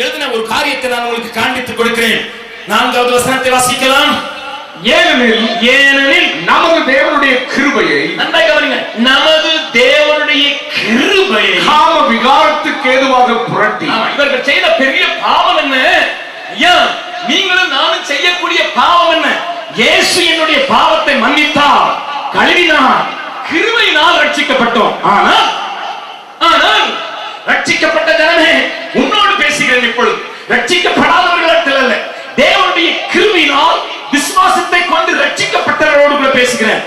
எழுதின ஒரு காரியத்தை நான் உங்களுக்கு காண்பித்துக் கொடுக்கிறேன். 4வது வசனத்தை வாசிக்கலாம். ஏனெனில் நமது தேவனுடைய கிருபையை, நன்றாக கவனிங்க, நமது தேவனுடைய கிருபையை காம விகாரத்துக்கு ஏதுவாக புரட்டி. இவர்கள் செய்த பெரிய பாவம் என்ன? ஐயா, நீங்களும் நானும் செய்யக்கூடிய பாவம் என்ன? இயேசு என்னுடைய பாவத்தை மன்னித்தார், கழுவினார், கிருபையினால் ரட்சிக்கப்பட்டோம். ஆனால் ரட்சிக்கப்பட்ட ஜனமே, உன்னோடு பேசுகிறேன் இப்பொழுது. ரட்சிக்கப்படாதவர்களிடத்தில் அல்ல, தேவனுடைய கிருபையினால் விசுவாசத்தை கொண்டு ரட்சிக்கப்பட்டவர்களோடு கூட பேசுகிறேன்.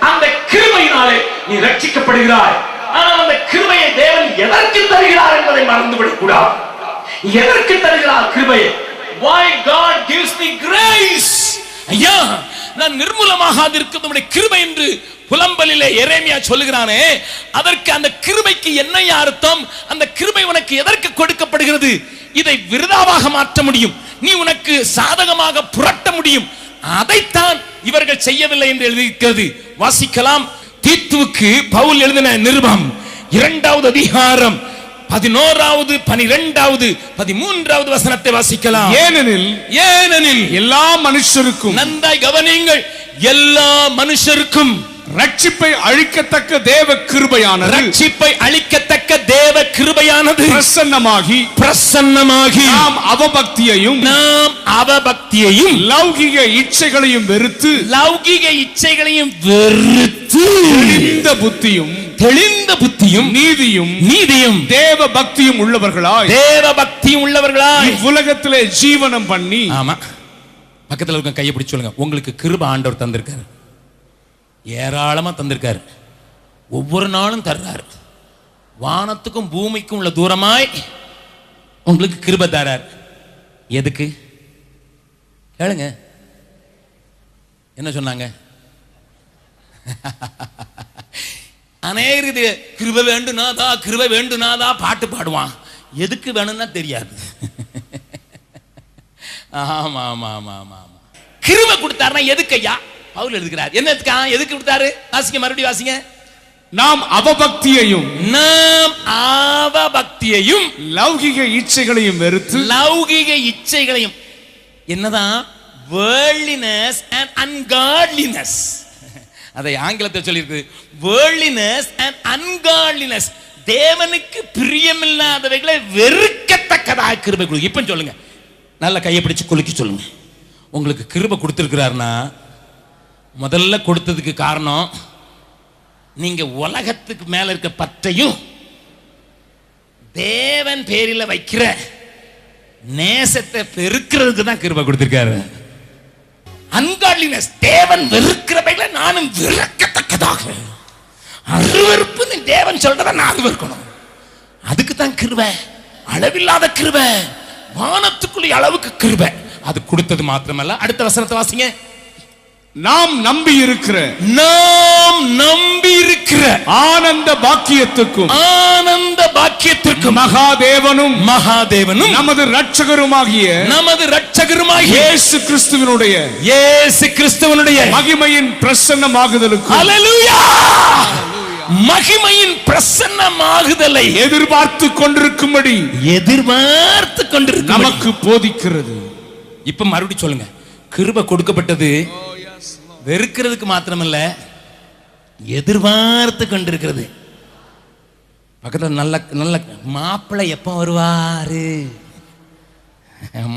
அந்த கிருபையினாலே நீ ரட்சிக்கப்படுகிறாய். ஆனால் அந்த கிருபையை தேவன் எதற்கு தருகிறார் என்பதை மறந்துவிடக் கூடாது. எதற்கு தருகிறார் கிருபையை? Why God gives me grace? ஐயா, நான் நிர்மூலமாக இருக்கிறது கிருபை என்று புலம்பலிலே எரேமியா சொல்லுகிறானே, அதற்கு அந்த கிருபைக்கு என்ன அர்த்தம்? அந்த கிருபை உனக்கு எதற்கு கொடுக்கப்படுகிறது? இதை விருதாவாக மாற்ற முடியும், நீ உனக்கு சாதகமாக புரட்ட முடியும். அதைத்தான் இவர்கள் செய்யவில்லை என்று எழுதியிருக்கிறது. வாசிக்கலாம். தீத்துவுக்கு பவுல் எழுதின நிருபம் 2வது அதிகாரம் 11வது 12வது 13வது வசனத்தை வாசிக்கலாம். ஏனெனில் எல்லா மனுஷருக்கும், நன்றாய் கவனியுங்கள், எல்லா மனுஷருக்கும் ரட்சிப்பை அழிக்கத்தக்க தேவ கிருபையானது, ரட்சிப்பை அழிக்கத்தக்க தேவ கிருபையானது பிரசன்னமாகி நாம் அவபக்தியையும் லௌகிக இச்சைகளையும் வெறுத்து தெளிந்த புத்தியும் நீதியும் தேவ பக்தியும் உள்ளவர்களாய் உலகத்திலே ஜீவனம் பண்ணி. ஆமா, பக்கத்துல இருக்க கையை பிடிச்சு சொல்லுங்க, உங்களுக்கு கிருபை ஆண்டவர் தந்திருக்காரு, ஏராளமா தந்திருக்காரு, ஒவ்வொரு நாளும் தர்றாரு. வானத்துக்கும் பூமிக்கும் உள்ள தூரமாய் உங்களுக்கு கிருபை தரார். எதுக்கு கேளுங்க, என்ன சொன்னாங்க? அநேக கிருபை வேண்டுனாதா பாட்டு பாடுவான், எதுக்கு வேணும்னா தெரியாது. ஆமா ஆமா ஆமா ஆமா, கிருபை கொடுத்தாருன்னா எதுக்கு ஐயா? பவுல் எழுதுகிறார், என்னதுக்கா, எதுக்கு கொடுத்தாரு? வாசிங்க, மறுபடியும் வாசிங்க. நாம் அவபக்தியையும் லௌகிக இச்சைகளையும் என்னதான் worldliness and ungodliness, அதை ஆங்கிலத்தில் சொல்லியிருக்கு, worldliness and ungodliness, தேவனுக்கு பிரியமில்லாதவைகளை வெறுக்கத்தக்கதாக கிருபை கொடு. இப்ப சொல்லுங்க, நல்ல கையை பிடிச்சு குலுக்கி சொல்லுங்க, உங்களுக்கு கிருபை கொடுத்திருக்கிறார்னா முதல்ல கொடுத்ததுக்கு காரணம் நீங்க உலகத்துக்கு மேல இருக்க பற்றையும் தேவன் பேரில் வைக்கிற நேசத்தை பெருக்கிறதுக்கு தான் கிருபை கொடுத்திருக்காரு. அன்காட்லினஸ், தேவன் வெறுக்கிறவைகளை நானும் வெறுக்கத்தக்கதாக, அருவருப்புன்னு தேவன் சொல்றத நான் அருவருக்கணும், அதுக்கு தான் கிருபை. அளவில்லாத கிருபை, வானத்துக்குள்ள அளவுக்கு கிருபை, அது கொடுத்தது மாத்திரமல்ல. அடுத்த வசனத்தை வாசிங்க. நாம் நம்பி இருக்கிற ஆனந்த பாக்கியத்துக்கும் மகாதேவனும் நமது இரட்சகருமாகிய இயேசு கிறிஸ்துவினுடைய மகிமையின் பிரசன்னமாகுதலுக்கு, அல்லேலூயா, மகிமையின் பிரசன்னமாகுதலை எதிர்பார்த்து கொண்டிருக்கும்படி நமக்கு போதிக்கிறது. இப்ப மறுபடியும் சொல்லுங்க, கிருபை கொடுக்கப்பட்டது வெறுக்கிறதுக்கு மாத்திரமல்ல, எதிர்பார்த்து கொண்டிருக்கிறது. பக்கத்தில் நல்ல நல்ல மாப்பிள்ளை எப்போ வருவாரு,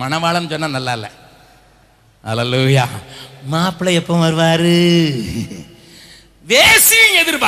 மணவாளன் சொன்னா நல்லா இல்ல, அல்லேலூயா, மாப்பிள்ளை எப்போ வருவாரு, வேசியும் எதிர்பார்த்து